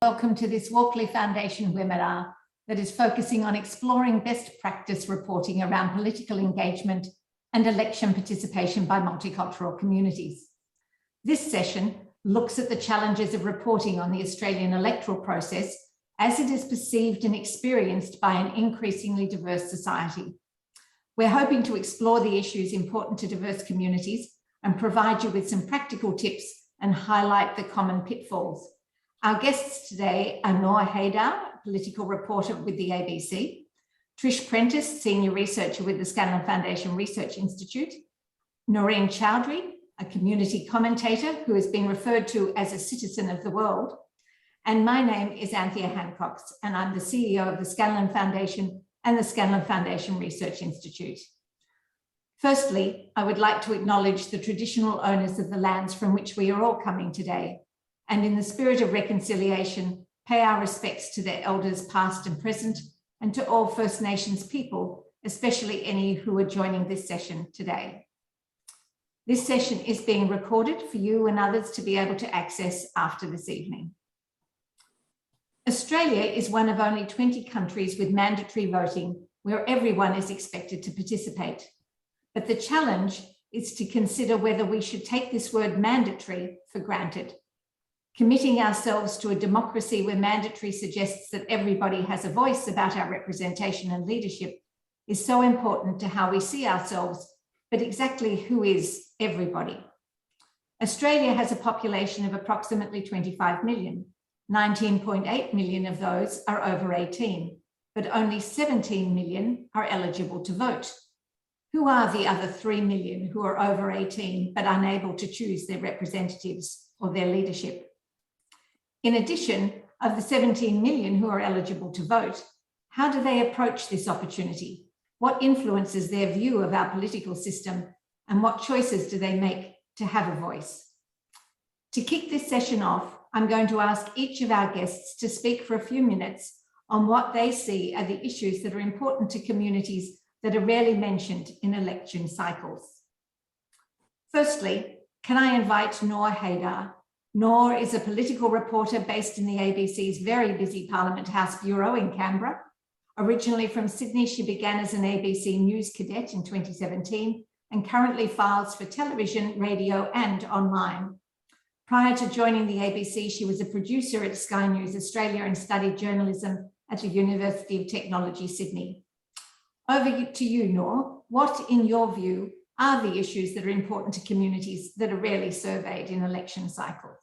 Welcome to this Walkley Foundation webinar that is focusing on exploring best practice reporting around political engagement and election participation by multicultural communities. This session looks at the challenges of reporting on the Australian electoral process as it is perceived and experienced by an increasingly diverse society. We're hoping to explore the issues important to diverse communities and provide you with some practical tips and highlight the common pitfalls. Our guests today are Nour Haydar, political reporter with the ABC, Trish Prentice, senior researcher with the Scanlon Foundation Research Institute, Naureen Choudry, a community commentator who has been referred to as a citizen of the world, and my name is Anthea Hancocks, and I'm the CEO of the Scanlon Foundation and the Scanlon Foundation Research Institute. Firstly, I would like to acknowledge the traditional owners of the lands from which we are all coming today, and in the spirit of reconciliation, pay our respects to their elders past and present, and to all First Nations people, especially any who are joining this session today. This session is being recorded for you and others to be able to access after this evening. Australia is one of only 20 countries with mandatory voting where everyone is expected to participate. But the challenge is to consider whether we should take this word mandatory for granted. Committing ourselves to a democracy where mandatory suggests that everybody has a voice about our representation and leadership is so important to how we see ourselves, but exactly who is everybody? Australia has a population of approximately 25 million. 19.8 million of those are over 18, but only 17 million are eligible to vote. Who are the other 3 million who are over 18 but unable to choose their representatives or their leadership? In addition, of the 17 million who are eligible to vote, how do they approach this opportunity? What influences their view of our political system, and what choices do they make to have a voice? To kick this session off, I'm going to ask each of our guests to speak for a few minutes on what they see are the issues that are important to communities that are rarely mentioned in election cycles. Firstly, can I invite Nour Haydar? Nour is a political reporter based in the ABC's very busy Parliament House Bureau in Canberra. Originally from Sydney, she began as an ABC News cadet in 2017 and currently files for television, radio and online. Prior to joining the ABC, she was a producer at Sky News Australia and studied journalism at the University of Technology, Sydney. Over to you, Nour. What, in your view, are the issues that are important to communities that are rarely surveyed in election cycles?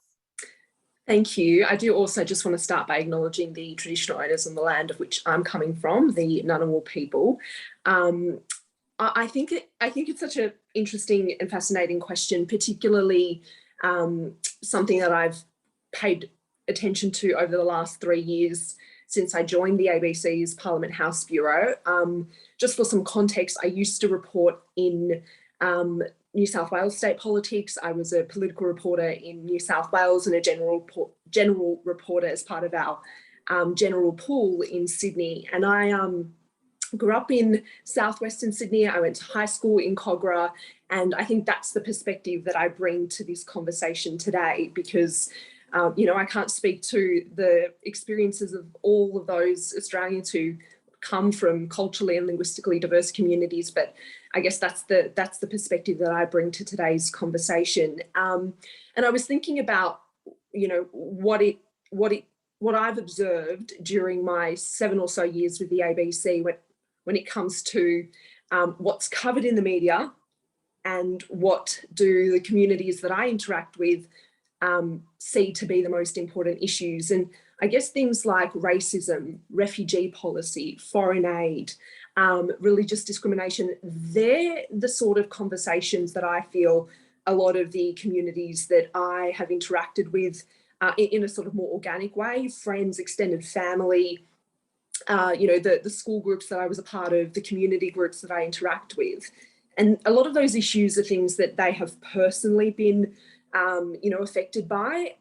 Thank you. I do also just want to start by acknowledging the traditional owners on the land of which I'm coming from, the Ngunnawal people. I think it's such an interesting and fascinating question, particularly something that I've paid attention to over the last 3 years since I joined the ABC's Parliament House Bureau. Just for some context, I used to report in New South Wales state politics. I was a political reporter in New South Wales and a general reporter as part of our general pool in Sydney. And I grew up in southwestern Sydney. I went to high school in Kogarah, and I think that's the perspective that I bring to this conversation today, because I can't speak to the experiences of all of those Australians who come from culturally and linguistically diverse communities, but I guess that's the perspective that I bring to today's conversation. And I was thinking about, what I've observed during my 7 or so years with the ABC when it comes to what's covered in the media and what do the communities that I interact with see to be the most important issues. And I guess things like racism, refugee policy, foreign aid, religious discrimination, they're the sort of conversations that I feel a lot of the communities that I have interacted with in a sort of more organic way, friends, extended family, the school groups that I was a part of, the community groups that I interact with. And a lot of those issues are things that they have personally been affected by.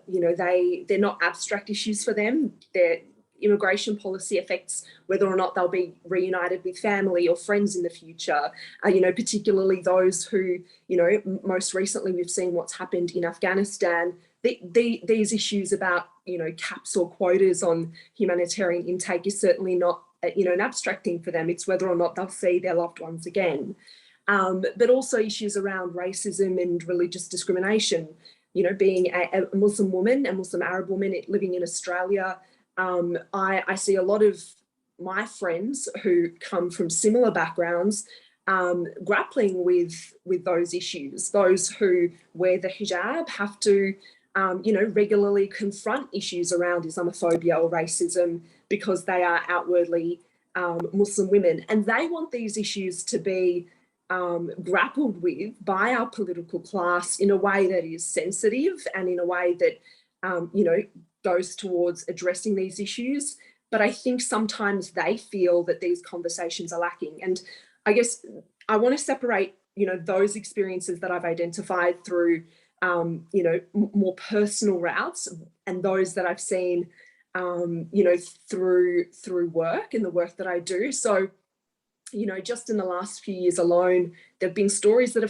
They're not abstract issues for them. Their immigration policy affects whether or not they'll be reunited with family or friends in the future. Particularly those who, most recently we've seen what's happened in Afghanistan. these issues about, you know, caps or quotas on humanitarian intake is certainly not, you know, an abstract thing for them. It's whether or not they'll see their loved ones again. But also issues around racism and religious discrimination. You know, being a Muslim woman, a Muslim Arab woman living in Australia, I see a lot of my friends who come from similar backgrounds grappling with those issues. Those who wear the hijab have to, you know, regularly confront issues around Islamophobia or racism because they are outwardly Muslim women. And they want these issues to be grappled with by our political class in a way that is sensitive and in a way that, you know, goes towards addressing these issues. But I think sometimes they feel that these conversations are lacking. And I guess I want to separate, you know, those experiences that I've identified through, you know, more personal routes and those that I've seen, you know, through work and the work that I do. So, you know, just in the last few years alone, there have been stories that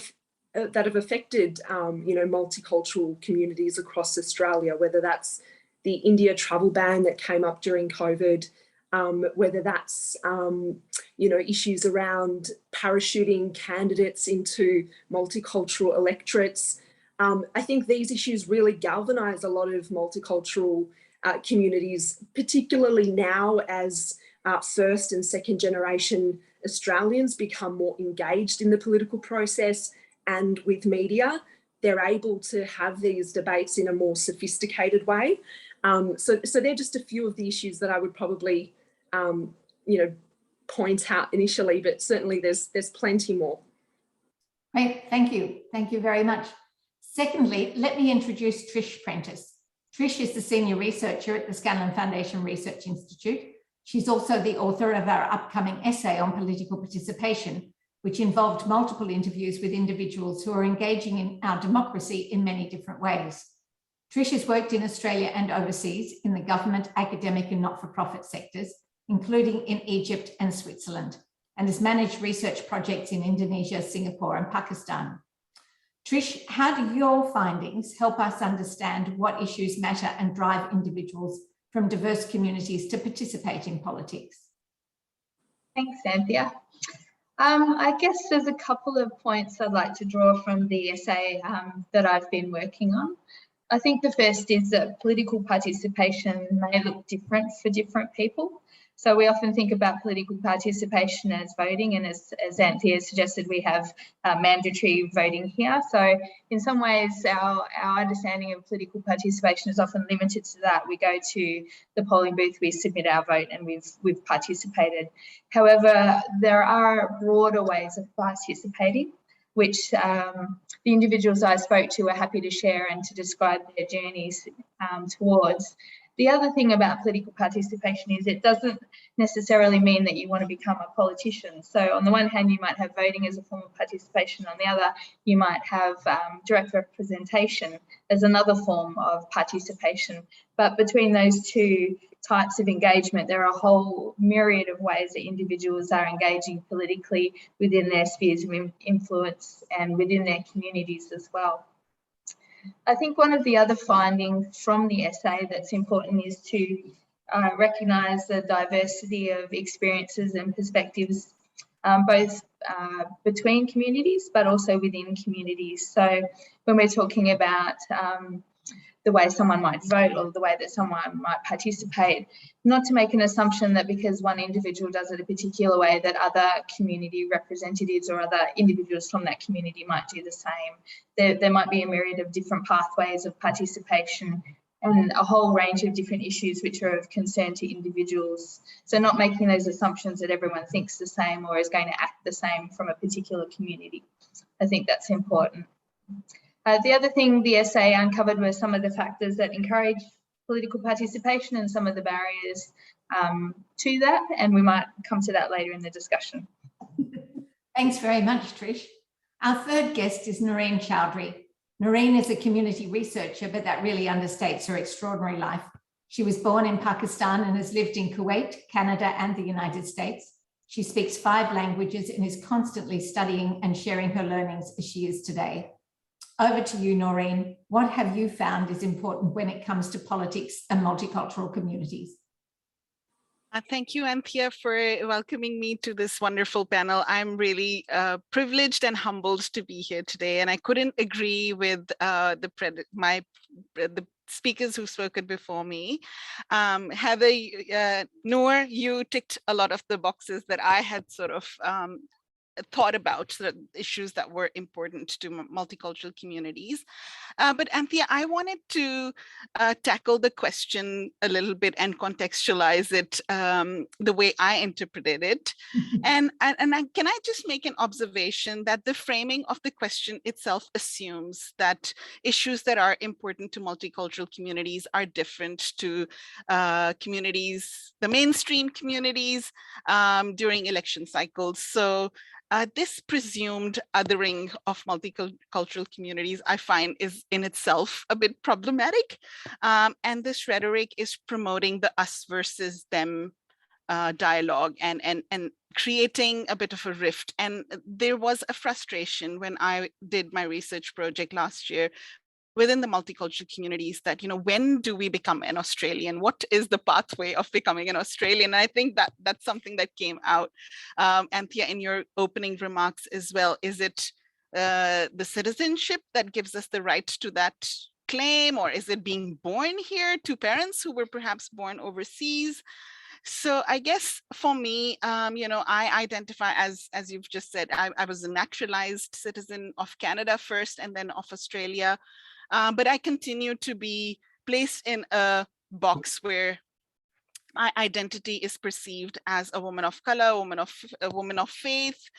have affected, you know, multicultural communities across Australia, whether that's the India travel ban that came up during COVID, whether that's, you know, issues around parachuting candidates into multicultural electorates. I think these issues really galvanise a lot of multicultural communities, particularly now as first and second generation Australians become more engaged in the political process and with media. They're able to have these debates in a more sophisticated way. So they're just a few of the issues that I would probably, you know, point out initially, but certainly there's plenty more. Great, thank you. Thank you very much. Secondly, let me introduce Trish Prentice. Trish is the senior researcher at the Scanlon Foundation Research Institute. She's also the author of our upcoming essay on political participation, which involved multiple interviews with individuals who are engaging in our democracy in many different ways. Trish has worked in Australia and overseas in the government, academic and not-for-profit sectors, including in Egypt and Switzerland, and has managed research projects in Indonesia, Singapore and Pakistan. Trish, how do your findings help us understand what issues matter and drive individuals from diverse communities to participate in politics? Thanks, Anthea. I guess there's a couple of points I'd like to draw from the essay that I've been working on. I think the first is that political participation may look different for different people. So we often think about political participation as voting, and as Anthea suggested, we have mandatory voting here. So in some ways, our understanding of political participation is often limited to that. We go to the polling booth, we submit our vote, and we've participated. However, there are broader ways of participating, which the individuals I spoke to are happy to share and to describe their journeys towards. The other thing about political participation is it doesn't necessarily mean that you want to become a politician. So on the one hand, you might have voting as a form of participation. On the other, you might have direct representation as another form of participation. But between those two types of engagement, there are a whole myriad of ways that individuals are engaging politically within their spheres of influence and within their communities as well. I think one of the other findings from the essay that's important is to recognise the diversity of experiences and perspectives, both between communities, but also within communities. So when we're talking about the way someone might vote or the way that someone might participate, not to make an assumption that because one individual does it a particular way that other community representatives or other individuals from that community might do the same. There might be a myriad of different pathways of participation and a whole range of different issues which are of concern to individuals. So not making those assumptions that everyone thinks the same or is going to act the same from a particular community. I think that's important. The other thing the essay uncovered were some of the factors that encourage political participation and some of the barriers to that, and we might come to that later in the discussion. Thanks very much, Trish. Our third guest is Naureen Choudry. Noreen is a community researcher, but that really understates her extraordinary life. She was born in Pakistan and has lived in Kuwait, Canada, and the United States. She speaks 5 languages and is constantly studying and sharing her learnings as she is today. Over to you, Noreen. What have you found is important when it comes to politics and multicultural communities? Thank you, Anthea, for welcoming me to this wonderful panel. I'm really privileged and humbled to be here today, and I couldn't agree with the speakers who've spoken before me. Heather, Nour, you ticked a lot of the boxes that I had sort of thought about, the issues that were important to multicultural communities. But Anthea, I wanted to tackle the question a little bit and contextualize it the way I interpreted it. Can I just make an observation that the framing of the question itself assumes that issues that are important to multicultural communities are different to communities, the mainstream communities during election cycles. So this presumed othering of multicultural communities, I find, is in itself a bit problematic. And this rhetoric is promoting the us versus them dialogue and creating a bit of a rift. And there was a frustration when I did my research project last year within the multicultural communities that, when do we become an Australian? What is the pathway of becoming an Australian? And I think that that's something that came out, Anthea, in your opening remarks as well. Is it the citizenship that gives us the right to that claim, or is it being born here to parents who were perhaps born overseas? So I guess for me, I identify as you've just said, I was a naturalized citizen of Canada first and then of Australia. But I continue to be placed in a box where my identity is perceived as a woman of color, a woman of faith,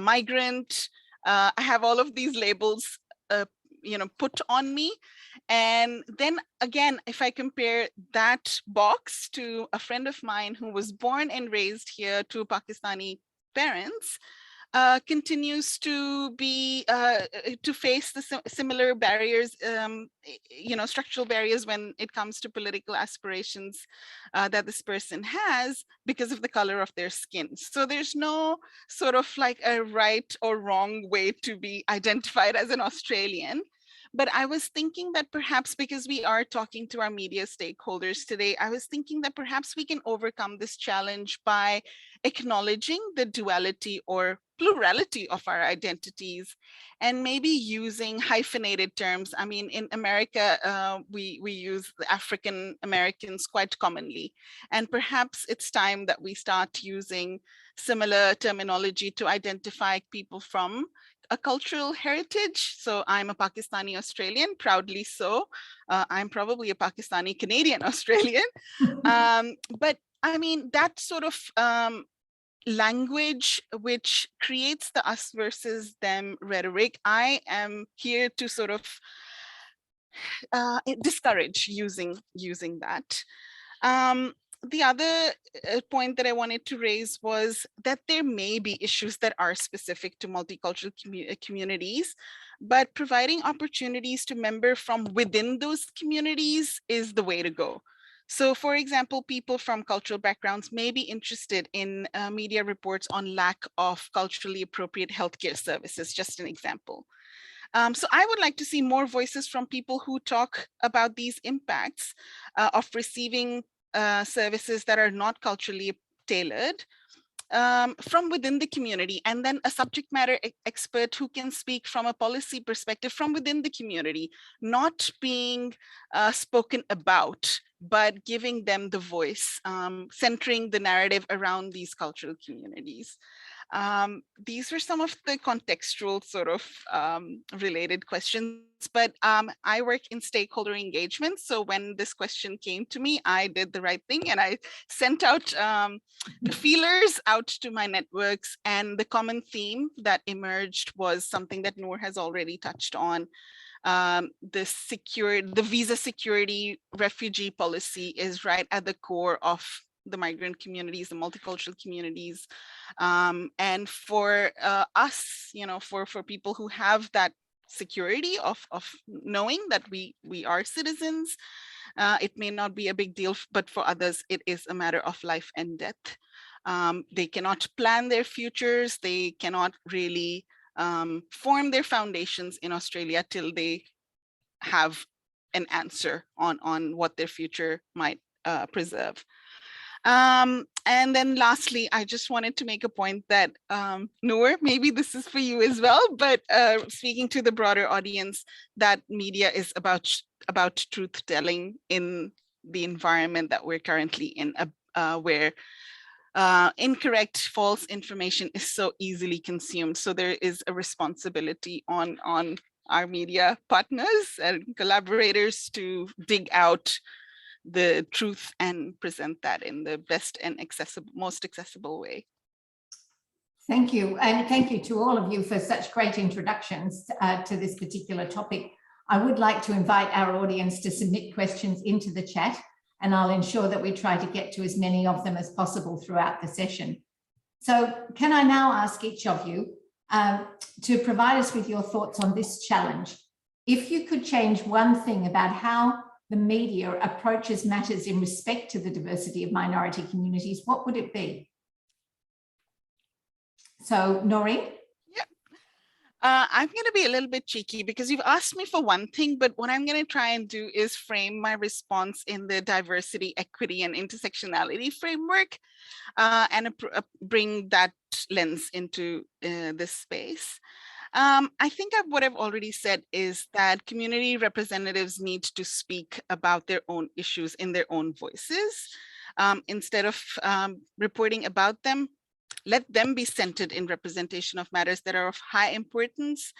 migrant. I have all of these labels, put on me. And then again, if I compare that box to a friend of mine who was born and raised here to Pakistani parents, continues to be to face the similar barriers, structural barriers when it comes to political aspirations that this person has because of the color of their skin. So there's no sort of like a right or wrong way to be identified as an Australian. But I was thinking that perhaps because we are talking to our media stakeholders today, I was thinking that perhaps we can overcome this challenge by acknowledging the duality or plurality of our identities and maybe using hyphenated terms. I mean, in America, we use the African Americans quite commonly. And perhaps it's time that we start using similar terminology to identify people from a cultural heritage. So I'm a Pakistani Australian, proudly so. I'm probably a Pakistani Canadian Australian. But I mean, that sort of language which creates the us versus them rhetoric, I am here to sort of discourage using that. The other point that I wanted to raise was that there may be issues that are specific to multicultural communities, but providing opportunities to members from within those communities is the way to go. So for example, people from cultural backgrounds may be interested in media reports on lack of culturally appropriate healthcare services, just an example. So I would like to see more voices from people who talk about these impacts of receiving services that are not culturally tailored from within the community, and then a subject matter expert who can speak from a policy perspective from within the community, not being spoken about, but giving them the voice, centering the narrative around these cultural communities. These were some of the contextual sort of related questions, but I work in stakeholder engagement. So when this question came to me, I did the right thing and I sent out the feelers out to my networks, and the common theme that emerged was something that Nour has already touched on. The visa security refugee policy is right at the core of the migrant communities, the multicultural communities. And for us, for people who have that security of knowing that we are citizens, it may not be a big deal, but for others, it is a matter of life and death. They cannot plan their futures. They cannot really form their foundations in Australia till they have an answer on what their future might preserve. And then lastly, I just wanted to make a point that Nour, maybe this is for you as well, but speaking to the broader audience, that media is about truth telling in the environment that we're currently in, where incorrect, false information is so easily consumed. So there is a responsibility on our media partners and collaborators to dig out the truth and present that in the best and most accessible way. Thank you. And thank you to all of you for such great introductions to this particular topic. I would like to invite our audience to submit questions into the chat, and I'll ensure that we try to get to as many of them as possible throughout the session. So can I now ask each of you to provide us with your thoughts on this challenge? If you could change one thing about how the media approaches matters in respect to the diversity of minority communities, what would it be? So, Noreen? I'm going to be a little bit cheeky because you've asked me for one thing, but what I'm going to try and do is frame my response in the diversity, equity, and intersectionality framework, and bring that lens into this space. I think what I've already said is that community representatives need to speak about their own issues in their own voices. Instead of reporting about them, let them be centered in representation of matters that are of high importance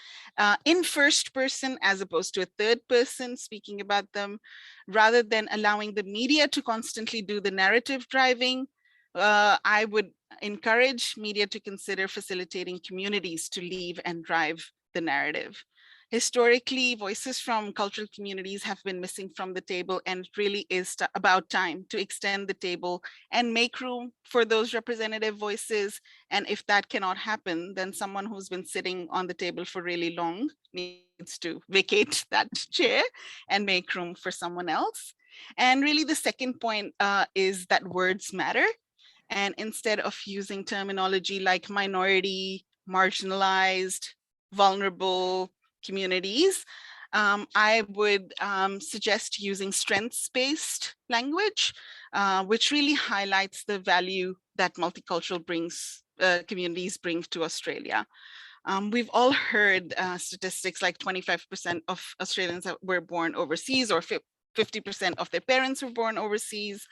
in first person as opposed to a third person speaking about them, rather than allowing the media to constantly do the narrative driving. I would encourage media to consider facilitating communities to leave and drive the narrative. Historically, voices from cultural communities have been missing from the table, and it really is about time to extend the table and make room for those representative voices. And if that cannot happen, then someone who's been sitting on the table for really long needs to vacate that chair and make room for someone else. And really the second point is that words matter. And instead of using terminology like minority, marginalized, vulnerable communities, I would suggest using strengths-based language, which really highlights the value that multicultural communities bring to Australia. We've all heard statistics like 25% of Australians that were born overseas, or 50% of their parents were born overseas.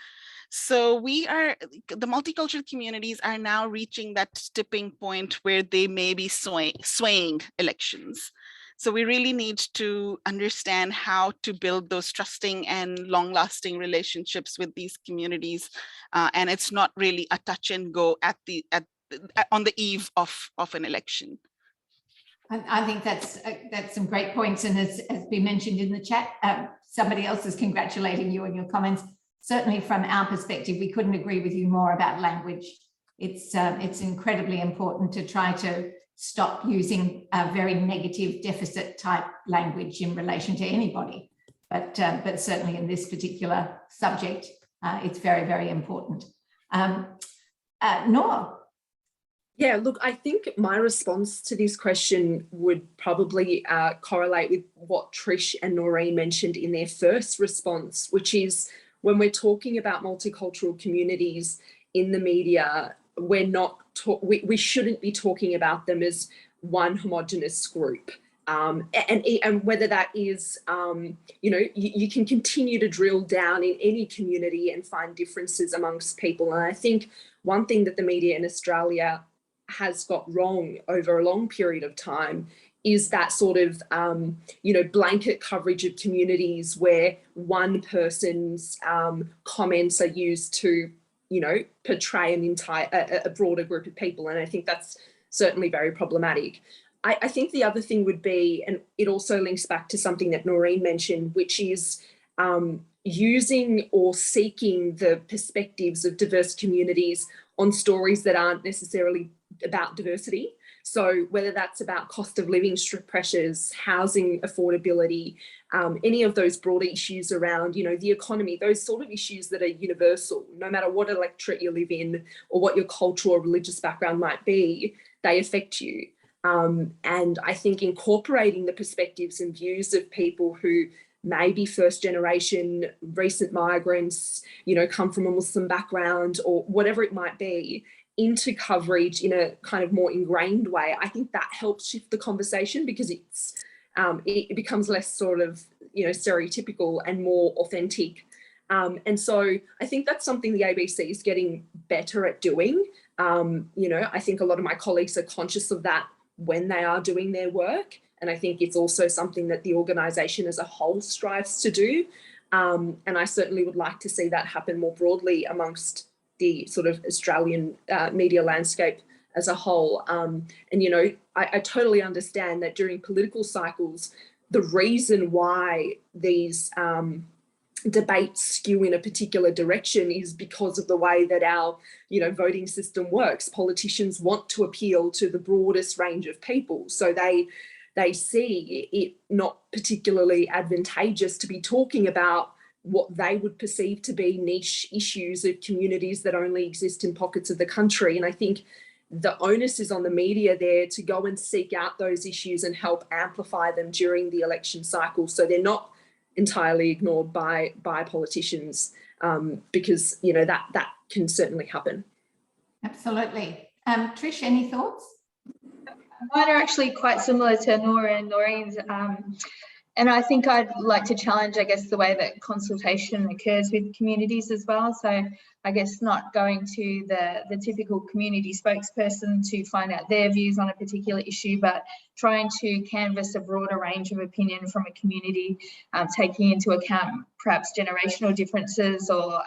So the multicultural communities are now reaching that tipping point where they may be swaying elections. So we really need to understand how to build those trusting and long-lasting relationships with these communities. And it's not really a touch and go on the eve of an election. I think that's some great points. And as been mentioned in the chat, somebody else is congratulating you on your comments. Certainly from our perspective, we couldn't agree with you more about language. It's incredibly important to try to stop using a very negative deficit type language in relation to anybody. But certainly in this particular subject, it's very, very important. Nour? Yeah, look, I think my response to this question would probably correlate with what Trish and Noreen mentioned in their first response, which is when we're talking about multicultural communities in the media, we shouldn't be talking about them as one homogenous group. And whether that is, you can continue to drill down in any community and find differences amongst people. And I think one thing that the media in Australia has got wrong over a long period of time is that sort of, blanket coverage of communities where one person's comments are used to, portray a broader group of people. And I think that's certainly very problematic. I think the other thing would be, and it also links back to something that Noreen mentioned, which is using or seeking the perspectives of diverse communities on stories that aren't necessarily about diversity. So whether that's about cost of living pressures, housing affordability, any of those broader issues around, the economy, those sort of issues that are universal, no matter what electorate you live in or what your cultural or religious background might be, they affect you. And I think incorporating the perspectives and views of people who may be first generation, recent migrants, come from a Muslim background or whatever it might be, into coverage in a kind of more ingrained way, I think that helps shift the conversation, because it becomes less sort of, stereotypical and more authentic. And so I think that's something the ABC is getting better at doing. I think a lot of my colleagues are conscious of that when they are doing their work. And I think it's also something that the organisation as a whole strives to do. And I certainly would like to see that happen more broadly amongst the sort of Australian media landscape as a whole. I totally understand that during political cycles, the reason why these debates skew in a particular direction is because of the way that our, voting system works. Politicians want to appeal to the broadest range of people. So they see it not particularly advantageous to be talking about what they would perceive to be niche issues of communities that only exist in pockets of the country. And I think the onus is on the media there to go and seek out those issues and help amplify them during the election cycle, so they're not entirely ignored by politicians, because that can certainly happen. Absolutely. Trish, any thoughts? Mine are actually quite similar to Nour and Noreen's, and I think I'd like to challenge, I guess, the way that consultation occurs with communities as well. So I guess not going to the typical community spokesperson to find out their views on a particular issue, but trying to canvass a broader range of opinion from a community, taking into account perhaps generational differences or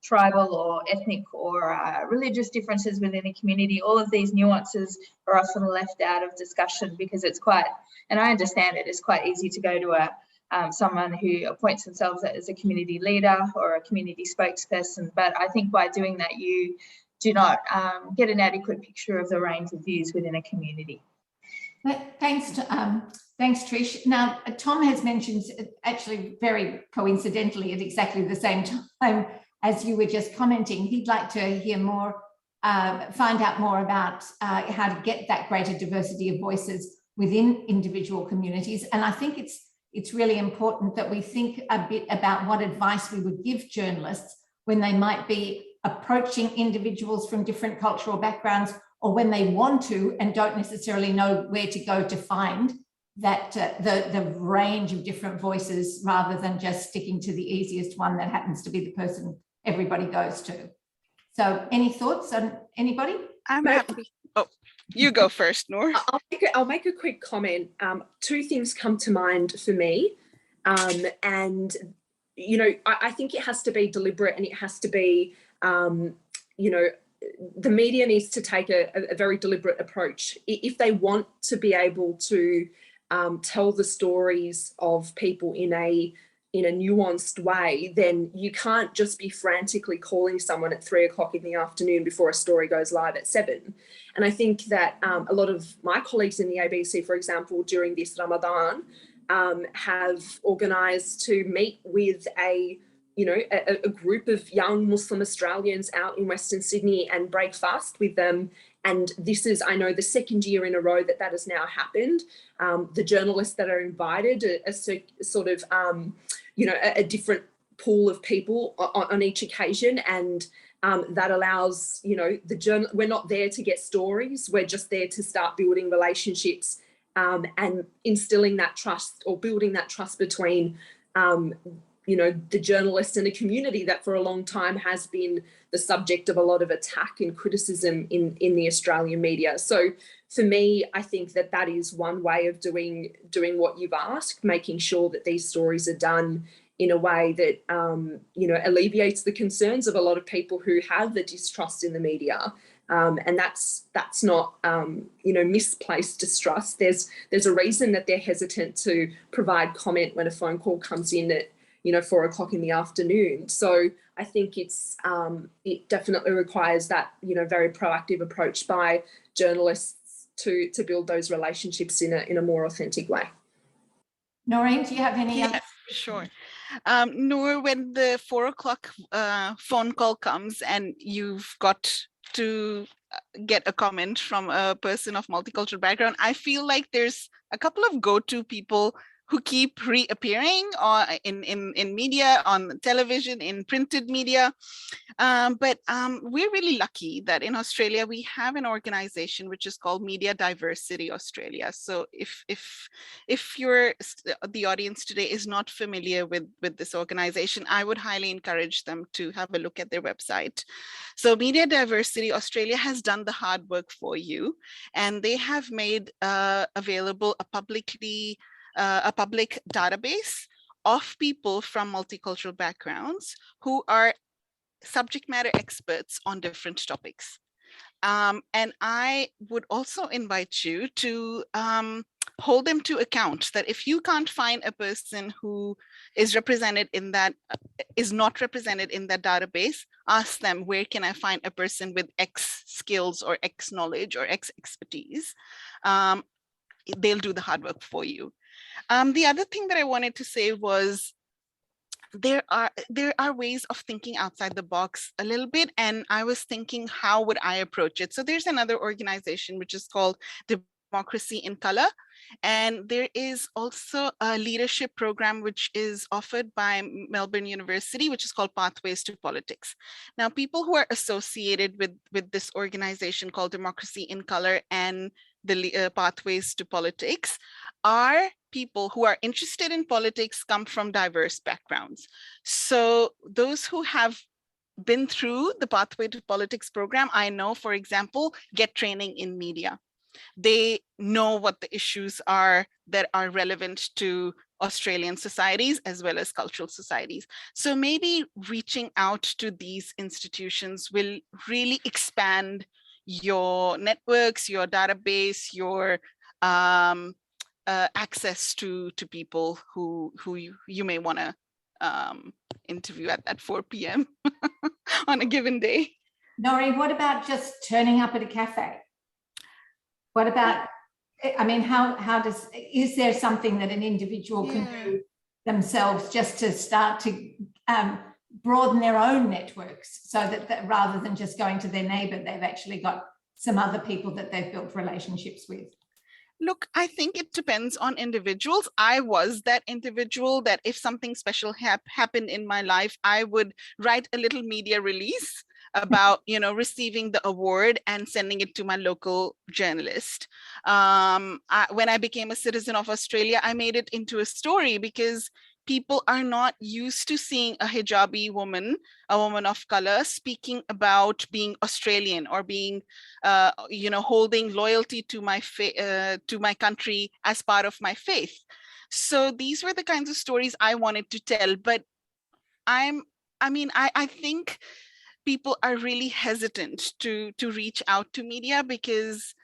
tribal or ethnic or religious differences within a community. All of these nuances are often left out of discussion because it's quite, and I understand it's quite easy to go to someone who appoints themselves as a community leader or a community spokesperson. But I think by doing that, you do not get an adequate picture of the range of views within a community. Thanks, Trish. Now, Tom has mentioned, actually very coincidentally, at exactly the same time as you were just commenting, he'd like to hear more, find out more about how to get that greater diversity of voices within individual communities. And I think it's really important that we think a bit about what advice we would give journalists when they might be approaching individuals from different cultural backgrounds, or when they want to and don't necessarily know where to go to find that the range of different voices, rather than just sticking to the easiest one that happens to be the person everybody goes to. So any thoughts on anybody? I'm happy. Oh, you go first, Nour. I'll make a quick comment. Two things come to mind for me. And, I think it has to be deliberate, and it has to be, the media needs to take a very deliberate approach. If they want to be able to tell the stories of people in a nuanced way, then you can't just be frantically calling someone at 3 o'clock in the afternoon before a story goes live at 7. And I think that a lot of my colleagues in the ABC, for example, during this Ramadan, have organised to meet with a group of young Muslim Australians out in Western Sydney and break fast with them. And this is, I know, the second year in a row that has now happened. The journalists that are invited are sort of, a different pool of people on each occasion. And that allows, we're not there to get stories. We're just there to start building relationships and instilling that trust, or building that trust between the journalist and a community that for a long time has been the subject of a lot of attack and criticism in the Australian media. So for me, I think that is one way of doing what you've asked, making sure that these stories are done in a way that, alleviates the concerns of a lot of people who have the distrust in the media. And that's not, misplaced distrust. There's a reason that they're hesitant to provide comment when a phone call comes in at 4 o'clock in the afternoon. So I think it definitely requires that, very proactive approach by journalists to build those relationships in a more authentic way. Noreen, do you have any? Yeah, sure. Nour, when the 4 o'clock phone call comes and you've got to get a comment from a person of multicultural background. I feel like there's a couple of go-to people who keep reappearing in media, on television, in printed media. But we're really lucky that in Australia, we have an organization which is called Media Diversity Australia. So if the audience today is not familiar with this organization, I would highly encourage them to have a look at their website. So Media Diversity Australia has done the hard work for you, and they have made available a public database of people from multicultural backgrounds who are subject matter experts on different topics. And I would also invite you to hold them to account that if you can't find a person who is represented in that, is not represented in that database, ask them, where can I find a person with X skills or X knowledge or X expertise? They'll do the hard work for you. The other thing that I wanted to say was there are ways of thinking outside the box a little bit, and I was thinking, how would I approach it? So there's another organization which is called Democracy in Color, and there is also a leadership program which is offered by Melbourne University, which is called Pathways to Politics. Now, people who are associated with this organization called Democracy in Color and the Pathways to Politics are people who are interested in politics, come from diverse backgrounds. So those who have been through the Pathway to Politics program, I know, for example, get training in media. They know what the issues are that are relevant to Australian societies as well as cultural societies. So maybe reaching out to these institutions will really expand your networks, your database, your access to people who you may want to interview at 4 p.m. on a given day. Noreen, what about just turning up at a cafe? What about, I mean, is there something that an individual can do themselves just to start to broaden their own networks, so that rather than just going to their neighbour, they've actually got some other people that they've built relationships with? Look, I think it depends on individuals. I was that individual that if something special happened in my life, I would write a little media release about, receiving the award and sending it to my local journalist. When I became a citizen of Australia, I made it into a story because people are not used to seeing a hijabi woman, a woman of color, speaking about being Australian or being, holding loyalty to my country as part of my faith. So these were the kinds of stories I wanted to tell. But I think people are really hesitant to reach out to media because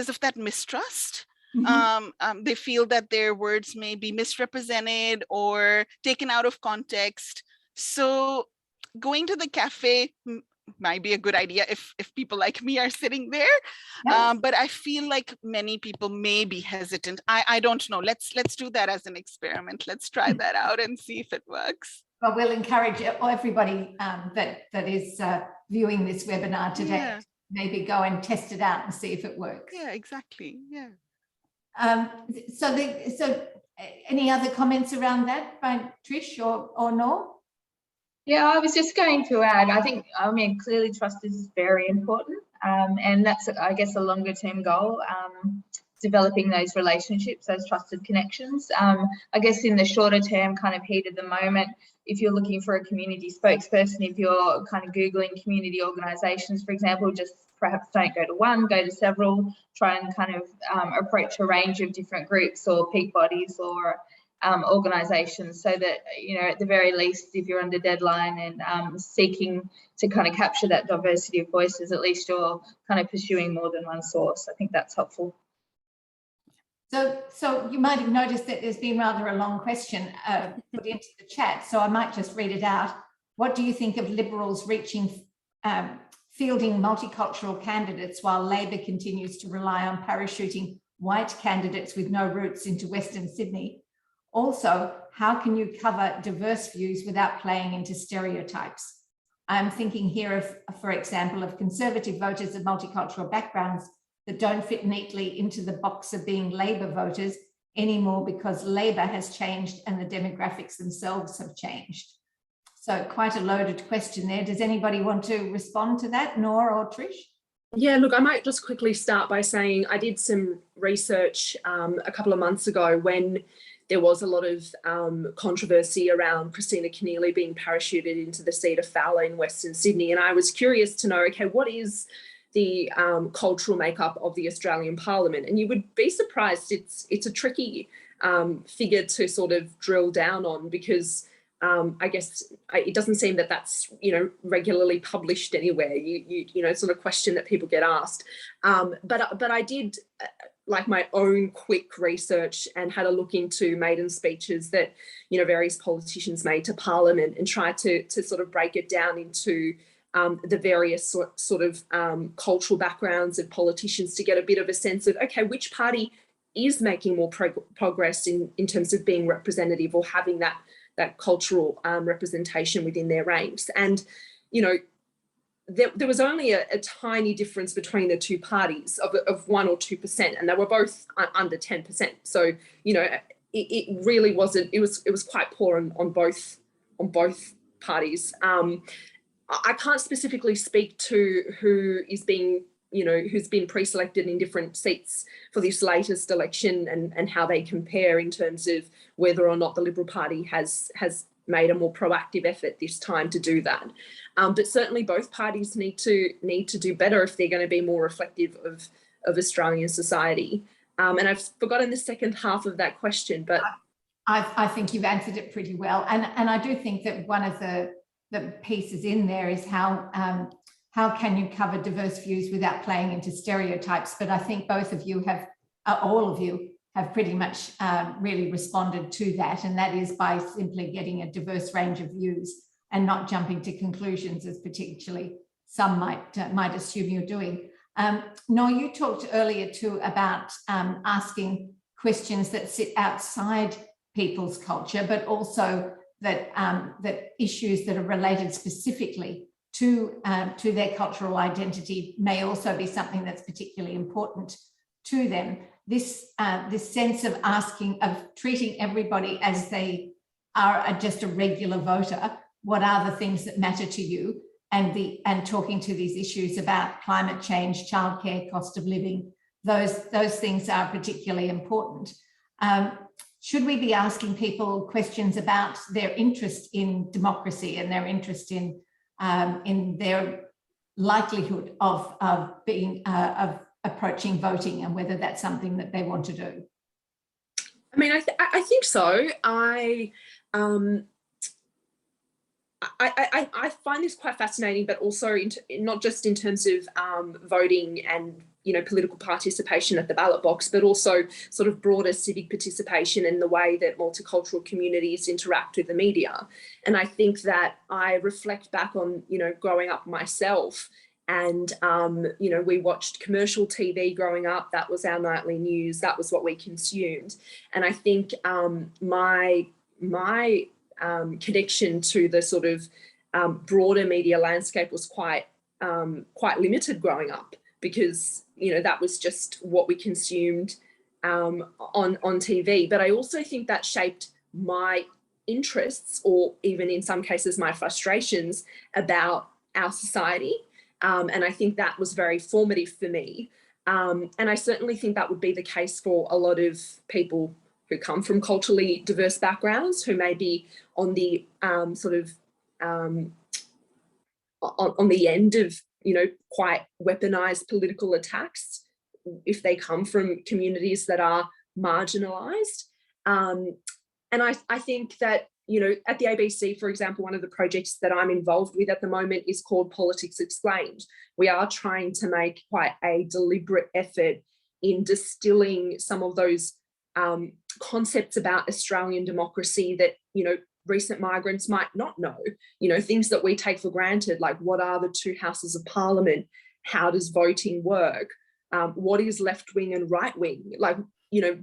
of that mistrust. Mm-hmm. They feel that their words may be misrepresented or taken out of context. So going to the cafe might be a good idea if people like me are sitting there. Yes. But I feel like many people may be hesitant. I don't know. Let's do that as an experiment. Let's try that out and see if it works. Well, we'll encourage everybody that is viewing this webinar today to maybe go and test it out and see if it works. Yeah, exactly. Yeah. So any other comments around that by Trish or Nour? Yeah, I was just going to add, clearly trust is very important. And that's, I guess, a longer term goal, developing those relationships, those trusted connections. I guess in the shorter term, kind of heat of the moment, if you're looking for a community spokesperson, if you're kind of Googling community organisations, for example, just perhaps don't go to one, go to several, try and kind of approach a range of different groups or peak bodies or organisations, so that, at the very least, if you're under deadline and seeking to kind of capture that diversity of voices, at least you're kind of pursuing more than one source. I think that's helpful. So you might have noticed that there's been rather a long question put into the chat, so I might just read it out. What do you think of Liberals fielding multicultural candidates while Labor continues to rely on parachuting white candidates with no roots into Western Sydney? Also, how can you cover diverse views without playing into stereotypes? I'm thinking here of, for example, of conservative voters of multicultural backgrounds that don't fit neatly into the box of being Labor voters anymore because Labor has changed and the demographics themselves have changed. So quite a loaded question there. Does anybody want to respond to that, Nour or Trish? Yeah, look, I might just quickly start by saying I did some research a couple of months ago when there was a lot of controversy around Christina Keneally being parachuted into the seat of Fowler in Western Sydney. And I was curious to know, okay, what is the cultural makeup of the Australian Parliament? And you would be surprised, it's a tricky figure to sort of drill down on, because I guess it doesn't seem that that's, regularly published anywhere. You sort of question that people get asked. But I did like my own quick research and had a look into maiden speeches that, various politicians made to Parliament, and tried to sort of break it down into the various sort of cultural backgrounds of politicians to get a bit of a sense of, okay, which party is making more progress in terms of being representative or having that cultural representation within their ranks. And, there was only a tiny difference between the two parties of 1 or 2%, and they were both under 10%. So, it really wasn't, it was quite poor on both parties. I can't specifically speak to who is being, who's been pre-selected in different seats for this latest election and how they compare in terms of whether or not the Liberal Party has made a more proactive effort this time to do that. But certainly both parties need to do better if they're going to be more reflective of Australian society. And I've forgotten the second half of that question, but I think you've answered it pretty well. And I do think that one of the pieces in there is how can you cover diverse views without playing into stereotypes? But I think both of you have, all of you have pretty much really responded to that. And that is by simply getting a diverse range of views and not jumping to conclusions, as particularly some might assume you're doing. Nour, you talked earlier too about asking questions that sit outside people's culture, but also that issues that are related specifically to their cultural identity may also be something that's particularly important to them. This sense of treating everybody as they are just a regular voter. What are the things that matter to you? And talking to these issues about climate change, childcare, cost of living, those things are particularly important. Should we be asking people questions about their interest in democracy and their interest in their likelihood of approaching voting, and whether that's something that they want to do? I mean, I think so. I find this quite fascinating, but also not just in terms of voting and political participation at the ballot box, but also sort of broader civic participation in the way that multicultural communities interact with the media. And I think that I reflect back on growing up myself, and we watched commercial TV growing up. That was our nightly news. That was what we consumed. And I think my connection to the sort of broader media landscape was quite limited growing up, because that was just what we consumed on TV. But I also think that shaped my interests, or even in some cases my frustrations about our society. And I think that was very formative for me. And I certainly think that would be the case for a lot of people who come from culturally diverse backgrounds, who may be on the on the end of quite weaponized political attacks, if they come from communities that are marginalized. And I think that at the ABC, for example, one of the projects that I'm involved with at the moment is called Politics Explained. We are trying to make quite a deliberate effort in distilling some of those concepts about Australian democracy that, recent migrants might not know, things that we take for granted, like what are the two houses of parliament? How does voting work? What is left wing and right wing? Like,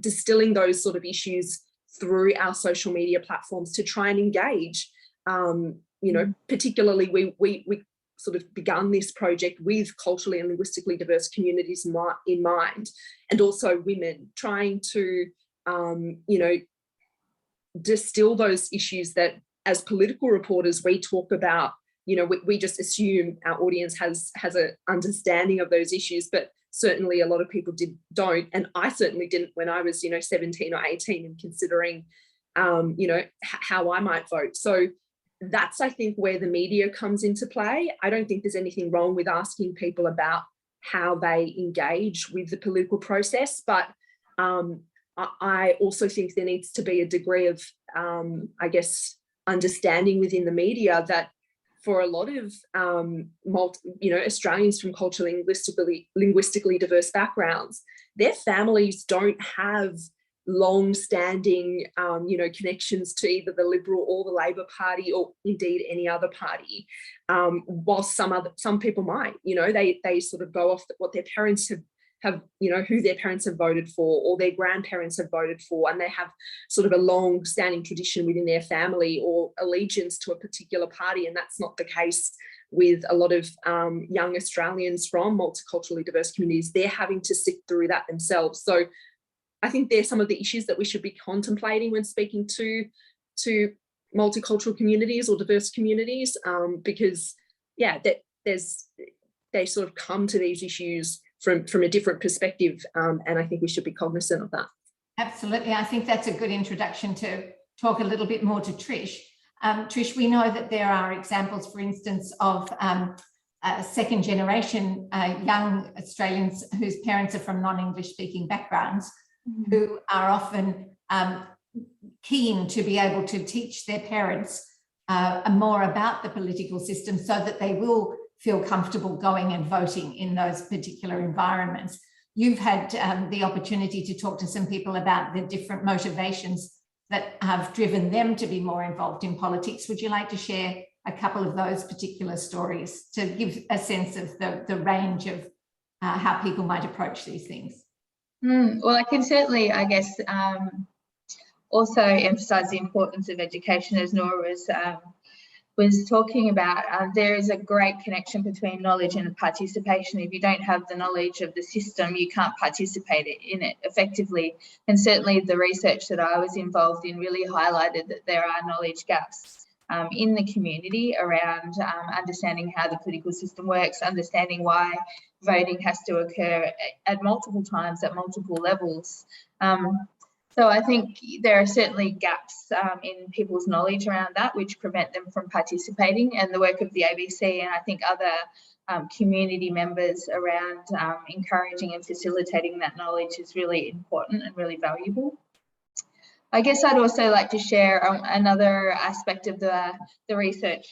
distilling those sort of issues through our social media platforms to try and engage you know, particularly we sort of begun this project with culturally and linguistically diverse communities in mind, and also women, trying to, you know, distill those issues that as political reporters we talk about. You know, we just assume our audience has an understanding of those issues, but certainly a lot of people don't, and I certainly didn't when I was, you know, 17 or 18 and considering, you know, how I might vote. So that's, I think, where the media comes into play. I don't think there's anything wrong with asking people about how they engage with the political process, but I also think there needs to be a degree of, I guess, understanding within the media that for a lot of, you know, Australians from culturally linguistically diverse backgrounds, their families don't have long-standing, you know, connections to either the Liberal or the Labor Party, or indeed any other party. Whilst some people might, you know, they sort of go off what their parents have, you know, who their parents have voted for, or their grandparents have voted for, and they have sort of a long-standing tradition within their family or allegiance to a particular party. And that's not the case with a lot of young Australians from multiculturally diverse communities. They're having to sift through that themselves. So I think there's some of the issues that we should be contemplating when speaking to multicultural communities or diverse communities, because, yeah, they sort of come to these issues from a different perspective, and I think we should be cognizant of that. Absolutely. I think that's a good introduction to talk a little bit more to Trish. Trish, we know that there are examples, for instance, of second generation young Australians whose parents are from non-English speaking backgrounds, who are often keen to be able to teach their parents more about the political system so that they will feel comfortable going and voting in those particular environments. You've had the opportunity to talk to some people about the different motivations that have driven them to be more involved in politics. Would you like to share a couple of those particular stories to give a sense of the range of how people might approach these things? Well, I can certainly, I guess, also emphasise the importance of education, as Nour was talking about. There is a great connection between knowledge and participation. If you don't have the knowledge of the system, you can't participate in it effectively. And certainly the research that I was involved in really highlighted that there are knowledge gaps in the community around understanding how the political system works, understanding why voting has to occur at multiple times, at multiple levels. So I think there are certainly gaps in people's knowledge around that, which prevent them from participating, and the work of the ABC and I think other community members around encouraging and facilitating that knowledge is really important and really valuable. I guess I'd also like to share another aspect of the research,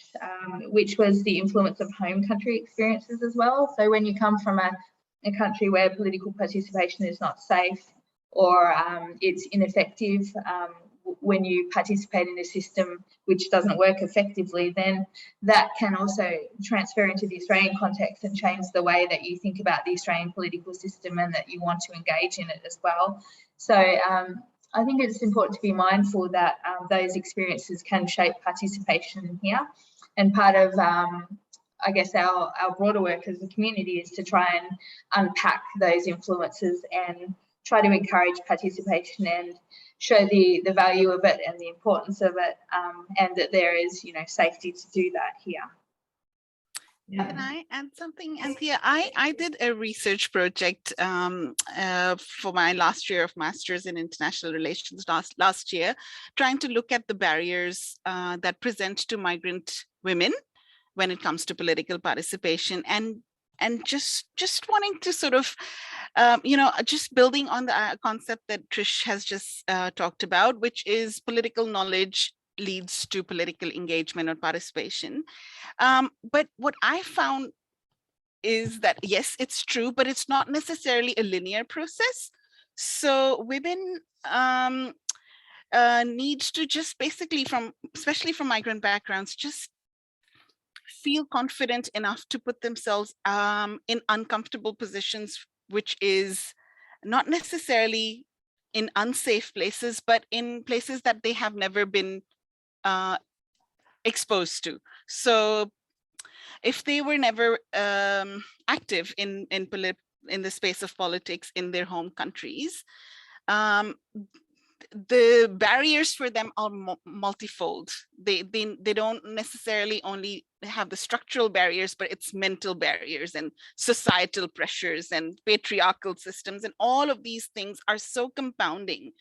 which was the influence of home country experiences as well. So when you come from a country where political participation is not safe, or it's ineffective, when you participate in a system which doesn't work effectively, then that can also transfer into the Australian context and change the way that you think about the Australian political system and that you want to engage in it as well. So I think it's important to be mindful that those experiences can shape participation here. And part of, I guess, our broader work as a community is to try and unpack those influences and try to encourage participation and show the value of it and the importance of it, and that there is, you know, safety to do that here. Can I add something, Anthea? I did a research project for my last year of Masters in International Relations last year, trying to look at the barriers that present to migrant women when it comes to political participation, and just wanting to sort of, you know, just building on the concept that Trish has just talked about, which is political knowledge leads to political engagement or participation. But what I found is that, yes, it's true, but it's not necessarily a linear process. So women need to just basically, especially from migrant backgrounds, just feel confident enough to put themselves in uncomfortable positions, which is not necessarily in unsafe places, but in places that they have never been exposed to. So if they were never active in the space of politics in their home countries, the barriers for them are multifold. They don't necessarily only have the structural barriers, but it's mental barriers and societal pressures and patriarchal systems, and all of these things are so compounding.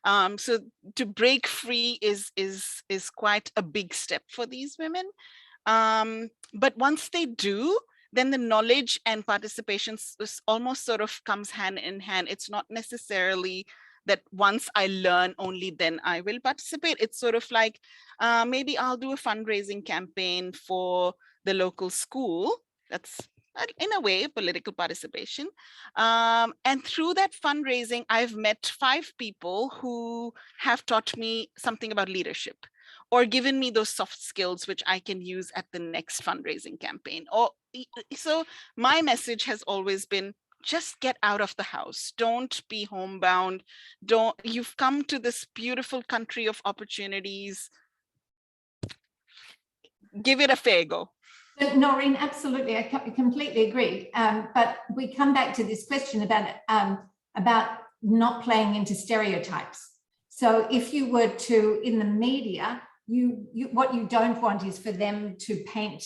So to break free is quite a big step for these women. But once they do, then the knowledge and participation almost sort of comes hand in hand. It's not necessarily that once I learn, only then I will participate. It's sort of like, maybe I'll do a fundraising campaign for the local school. That's in a way political participation. And through that fundraising, I've met 5 people who have taught me something about leadership, or given me those soft skills which I can use at the next fundraising campaign. So my message has always been, just get out of the house. Don't be homebound. You've come to this beautiful country of opportunities. Give it a fair go. Noreen, absolutely, I completely agree. But we come back to this question about not playing into stereotypes. So if you were to, in the media, what you don't want is for them to paint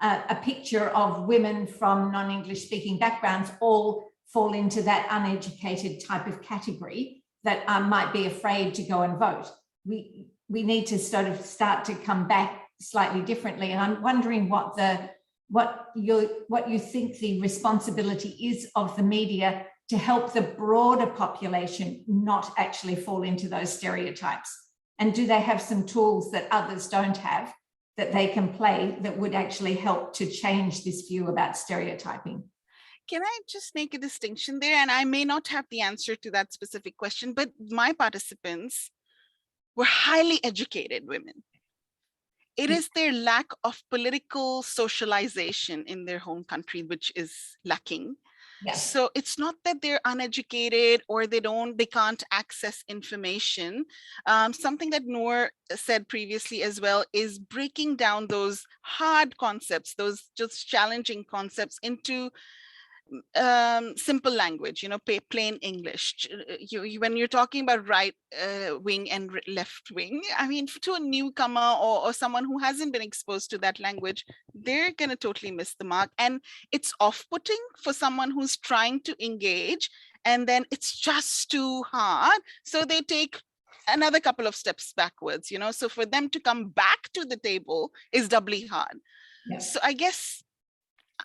a picture of women from non-English speaking backgrounds all fall into that uneducated type of category that might be afraid to go and vote. We need to sort of start to come back slightly differently. And I'm wondering what you think the responsibility is of the media to help the broader population not actually fall into those stereotypes. And do they have some tools that others don't have that they can play that would actually help to change this view about stereotyping? Can I just make a distinction there? And I may not have the answer to that specific question, but my participants were highly educated women. It is their lack of political socialization in their home country which is lacking. Yes. So it's not that they're uneducated or they can't access information. Something that Nour said previously as well is breaking down those hard concepts, those just challenging concepts into simple language, plain English. When you're talking about right wing and left wing, I mean, to a newcomer or someone who hasn't been exposed to that language, they're going to totally miss the mark. And it's off-putting for someone who's trying to engage, and then it's just too hard. So they take another couple of steps backwards, so for them to come back to the table is doubly hard. Yeah. So I guess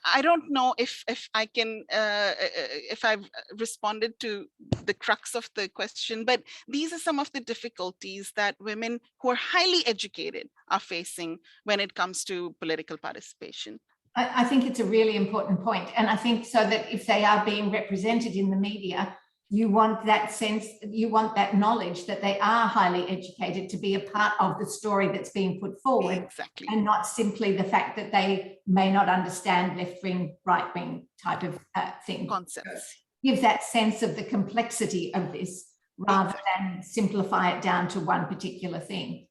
I don't know if I can, if I've responded to the crux of the question, but these are some of the difficulties that women who are highly educated are facing when it comes to political participation. I think it's a really important point. And I think so that if they are being represented in the media, you want that sense, you want that knowledge that they are highly educated to be a part of the story that's being put forward. Exactly. And not simply the fact that they may not understand left-wing, right-wing type of thing. Concepts. Give that sense of the complexity of this rather than simplify it down to one particular thing.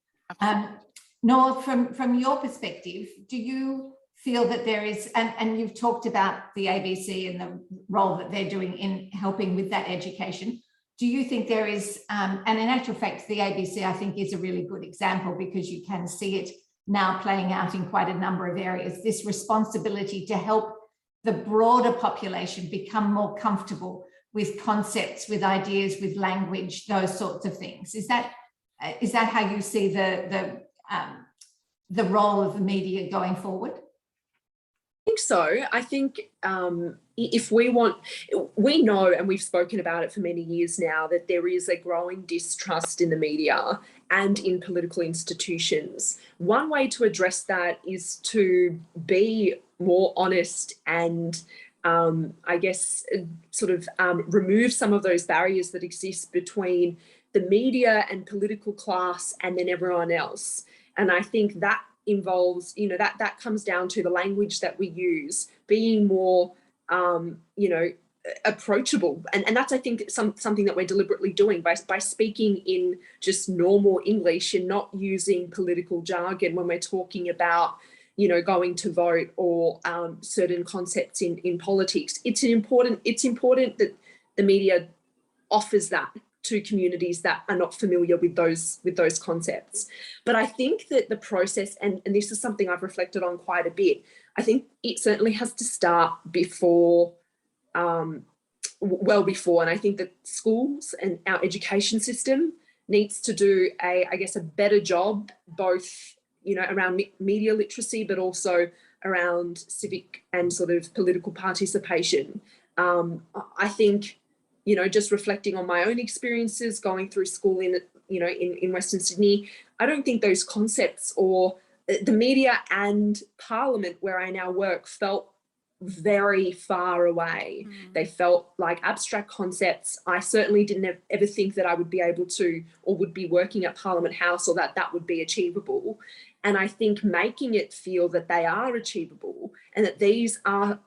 Nour, from your perspective, do you feel that there is, and you've talked about the ABC and the role that they're doing in helping with that education. Do you think there is, and in actual fact, the ABC, I think, is a really good example because you can see it now playing out in quite a number of areas, this responsibility to help the broader population become more comfortable with concepts, with ideas, with language, those sorts of things. Is that how you see the role of the media going forward? I think so. I think if we know, and we've spoken about it for many years now, that there is a growing distrust in the media and in political institutions. One way to address that is to be more honest and I guess sort of remove some of those barriers that exist between the media and political class and then everyone else. And I think that involves, that comes down to the language that we use, being more, approachable. And that's, I think, something that we're deliberately doing by speaking in just normal English and not using political jargon when we're talking about, going to vote or certain concepts in politics. It's important that the media offers that to communities that are not familiar with those concepts. But I think that the process, and this is something I've reflected on quite a bit, I think it certainly has to start before, well before, and I think that schools and our education system needs to do a better job, both around media literacy, but also around civic and sort of political participation. I think, just reflecting on my own experiences going through school in Western Sydney, I don't think those concepts or the media and Parliament, where I now work, felt very far away. They felt like abstract concepts. I certainly didn't ever think that I would be able to, or would be working at Parliament House, or that would be achievable. And I think making it feel that they are achievable and that these are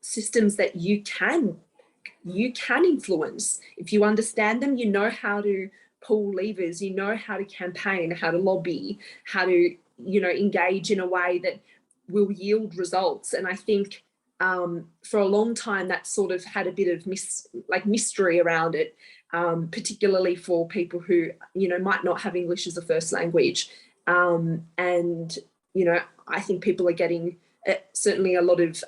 systems that you can influence. If you understand them, you know how to pull levers, you know how to campaign, how to lobby, how to, engage in a way that will yield results. And I think for a long time that sort of had a bit of mystery around it, particularly for people who, might not have English as a first language. And, I think people are getting, certainly a lot of,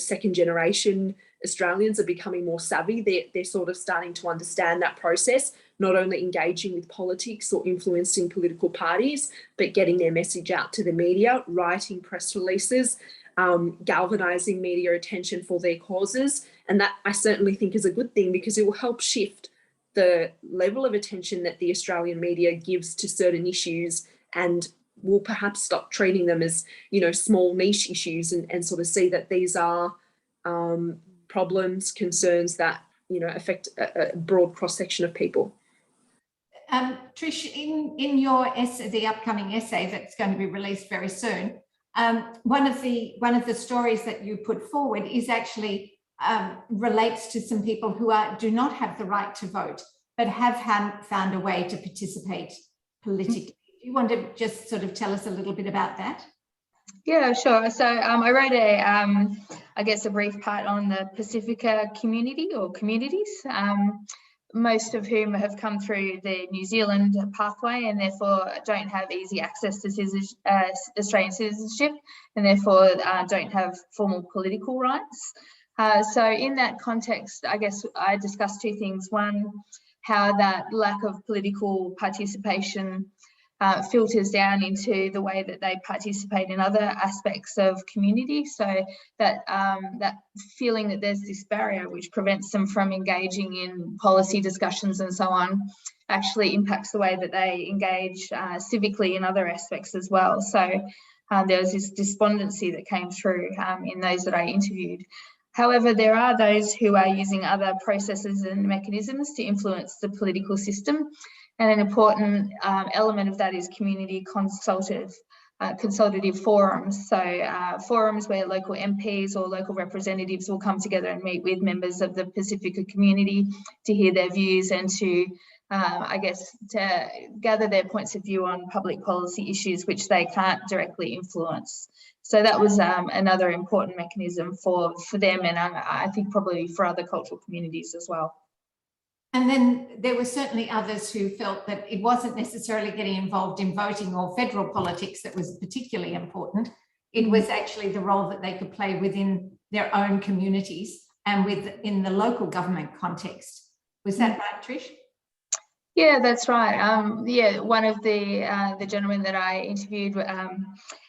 second generation Australians are becoming more savvy. They're sort of starting to understand that process, not only engaging with politics or influencing political parties, but getting their message out to the media, writing press releases, galvanising media attention for their causes. And that I certainly think is a good thing, because it will help shift the level of attention that the Australian media gives to certain issues, and will perhaps stop treating them as, small niche issues, and sort of see that these are problems, concerns that, affect a broad cross-section of people. Trish, in your essay, the upcoming essay that's going to be released very soon, one of the stories that you put forward is actually relates to some people who do not have the right to vote, but have found a way to participate politically. Do you want to just sort of tell us a little bit about that? Yeah, sure. So I wrote a brief part on the Pacifica community or communities, most of whom have come through the New Zealand pathway and therefore don't have easy access to Australian citizenship, and therefore don't have formal political rights. So in that context, I guess I discussed two things. One, how that lack of political participation filters down into the way that they participate in other aspects of community. So that that feeling that there's this barrier which prevents them from engaging in policy discussions and so on actually impacts the way that they engage civically in other aspects as well. So there was this despondency that came through in those that I interviewed. However, there are those who are using other processes and mechanisms to influence the political system. And an important element of that is community consultative forums. So forums where local MPs or local representatives will come together and meet with members of the Pacifica community to hear their views and to, to gather their points of view on public policy issues which they can't directly influence. So that was another important mechanism for them, and I think probably for other cultural communities as well. And then there were certainly others who felt that it wasn't necessarily getting involved in voting or federal politics that was particularly important. It was actually the role that they could play within their own communities and within the local government context. Was that right, Trish? Yeah, that's right. One of the gentlemen that I interviewed,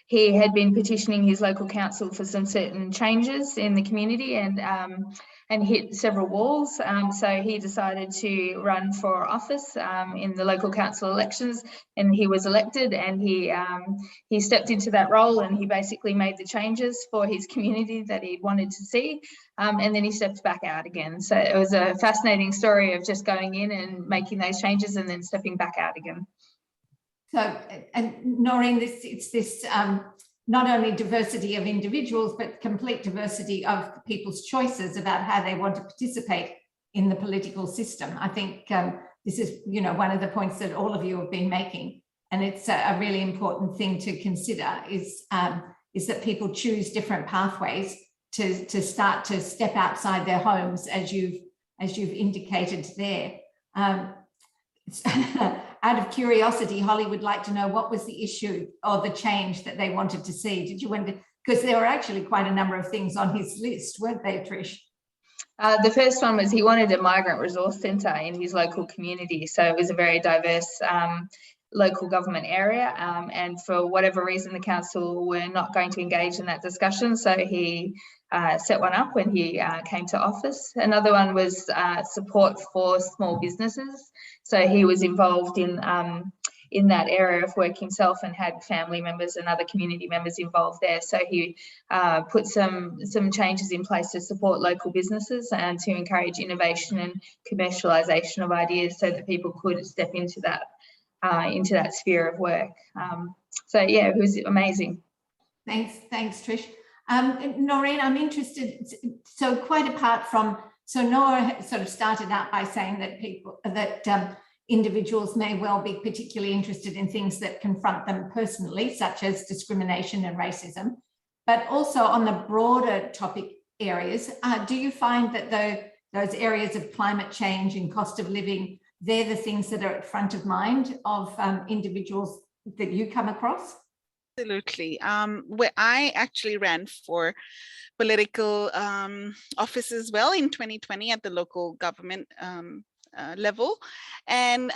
he had been petitioning his local council for some certain changes in the community and hit several walls. So he decided to run for office in the local council elections, and he was elected, and he stepped into that role, and he basically made the changes for his community that he wanted to see, and then he stepped back out again. So it was a fascinating story of just going in and making those changes and then stepping back out again. So, and Noreen, it's this not only diversity of individuals, but complete diversity of people's choices about how they want to participate in the political system. I think this is, one of the points that all of you have been making. and it's a really important thing to consider, is that people choose different pathways to start to step outside their homes, as you've indicated there. Out of curiosity, Holly would like to know, what was the issue or the change that they wanted to see? Did you wonder, because there were actually quite a number of things on his list, weren't they, Trish? The first one was he wanted a migrant resource centre in his local community. So it was a very diverse local government area, and for whatever reason the council were not going to engage in that discussion, so he set one up when he came to office. Another one was support for small businesses, so he was involved in that area of work himself and had family members and other community members involved there, so he put some changes in place to support local businesses and to encourage innovation and commercialisation of ideas so that people could step into that sphere of work. So yeah, it was amazing. Thanks, Trish. Noreen, I'm interested. So quite apart from, so Nour sort of started out by saying that individuals may well be particularly interested in things that confront them personally, such as discrimination and racism, but also on the broader topic areas. Do you find that those areas of climate change and cost of living, they're the things that are at front of mind of individuals that you come across? Absolutely. Where I actually ran for political office as well in 2020 at the local government level, and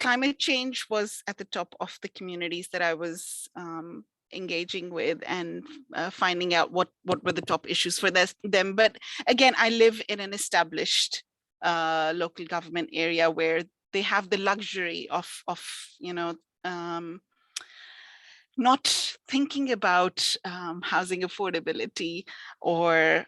climate change was at the top of the communities that I was engaging with and finding out what were the top issues for them. But again, I live in an established local government area where they have the luxury of not thinking about housing affordability or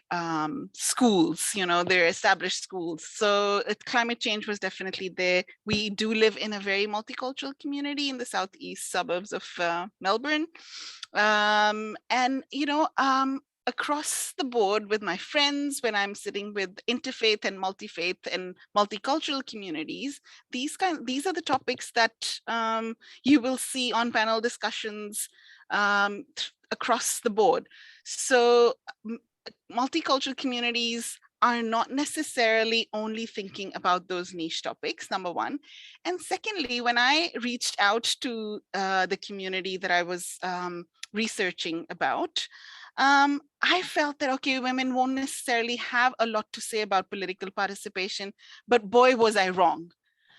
schools, they're established schools. So climate change was definitely there. We do live in a very multicultural community in the southeast suburbs of Melbourne. Across the board with my friends, when I'm sitting with interfaith and multi-faith and multicultural communities, these are the topics that you will see on panel discussions across the board. So multicultural communities are not necessarily only thinking about those niche topics, number one. And secondly, when I reached out to the community that I was researching about, I felt that, okay, women won't necessarily have a lot to say about political participation, but boy, was I wrong.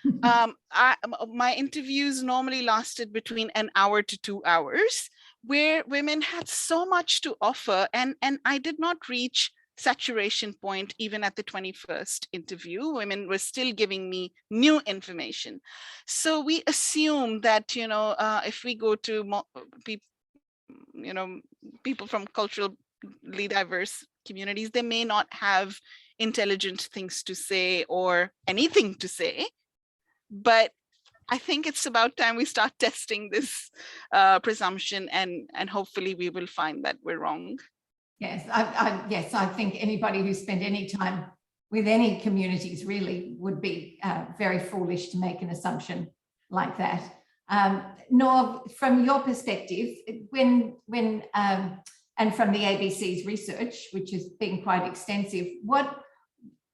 My interviews normally lasted between an hour to 2 hours, where women had so much to offer, and I did not reach saturation point even at the 21st interview. Women were still giving me new information. So we assume that, if we go to people from culturally diverse communities, they may not have intelligent things to say or anything to say. But I think it's about time we start testing this presumption, and hopefully we will find that we're wrong. Yes, I think anybody who spent any time with any communities really would be very foolish to make an assumption like that. Nour, from your perspective, when and from the ABC's research, which has been quite extensive,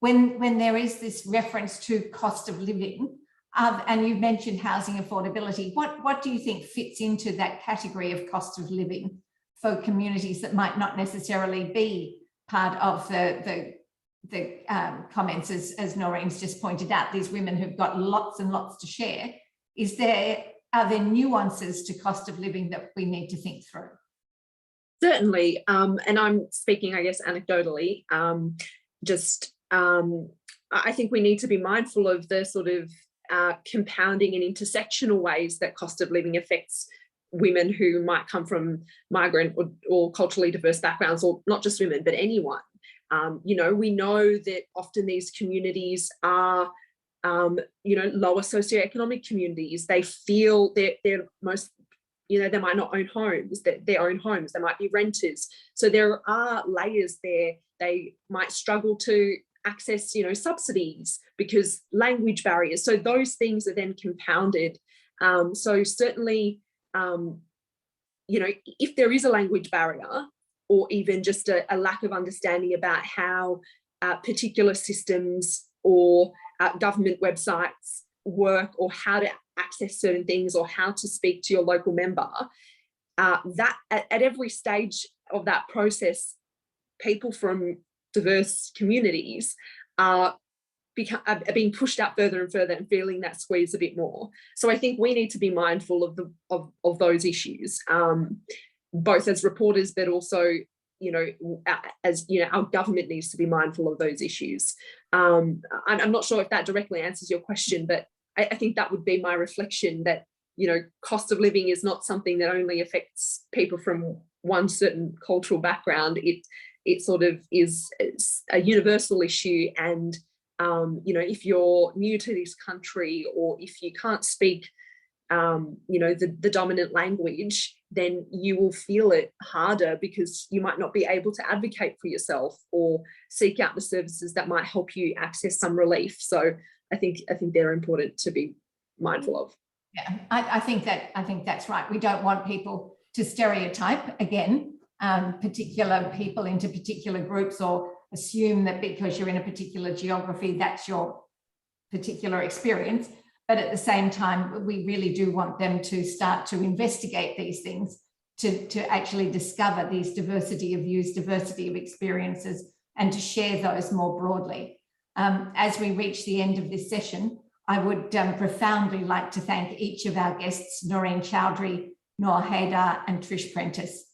when there is this reference to cost of living, and you've mentioned housing affordability, what do you think fits into that category of cost of living for communities that might not necessarily be part of the comments, as Noreen's just pointed out, these women who've got lots and lots to share? Are there nuances to cost of living that we need to think through? Certainly, and I'm speaking, I guess, anecdotally, I think we need to be mindful of the sort of compounding and intersectional ways that cost of living affects women who might come from migrant or culturally diverse backgrounds, or not just women, but anyone. We know that often these communities are lower socioeconomic communities. They feel they're most, they might not own homes, their own homes, they might be renters. So there are layers there. They might struggle to access, subsidies because language barriers. So those things are then compounded So certainly, you know, if there is a language barrier, or even just a lack of understanding about how particular systems or government websites work, or how to access certain things, or how to speak to your local member, that at every stage of that process, people from diverse communities are being pushed out further and further and feeling that squeeze a bit more. So I think we need to be mindful of those issues, both as reporters, but also, you know, as you know, our government needs to be mindful of those issues. I'm not sure if that directly answers your question, but I think that would be my reflection, that, you know, cost of living is not something that only affects people from one certain cultural background. It sort of is a universal issue, and you know, if you're new to this country, or if you can't speak, you know, the dominant language, then you will feel it harder, because you might not be able to advocate for yourself or seek out the services that might help you access some relief. So I think they're important to be mindful of. Yeah, I think that's right. We don't want people to stereotype again particular people into particular groups, or assume that because you're in a particular geography, that's your particular experience. But at the same time, we really do want them to start to investigate these things, to actually discover these diversity of views, diversity of experiences, and to share those more broadly. As we reach the end of this session, I would profoundly like to thank each of our guests, Naureen Choudry, Nour, Haydar, and Trish Prentice.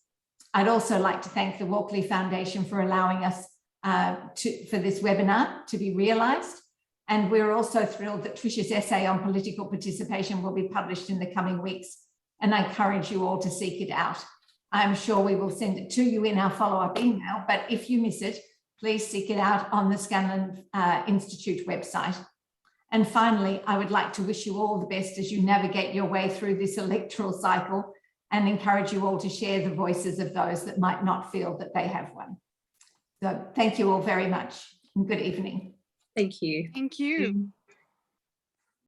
I'd also like to thank the Walkley Foundation for allowing us for this webinar to be realised. And we're also thrilled that Trish's essay on political participation will be published in the coming weeks. And I encourage you all to seek it out. I'm sure we will send it to you in our follow-up email, but if you miss it, please seek it out on the Scanlon Institute website. And finally, I would like to wish you all the best as you navigate your way through this electoral cycle, and encourage you all to share the voices of those that might not feel that they have one. So thank you all very much, and good evening. Thank you. Thank you.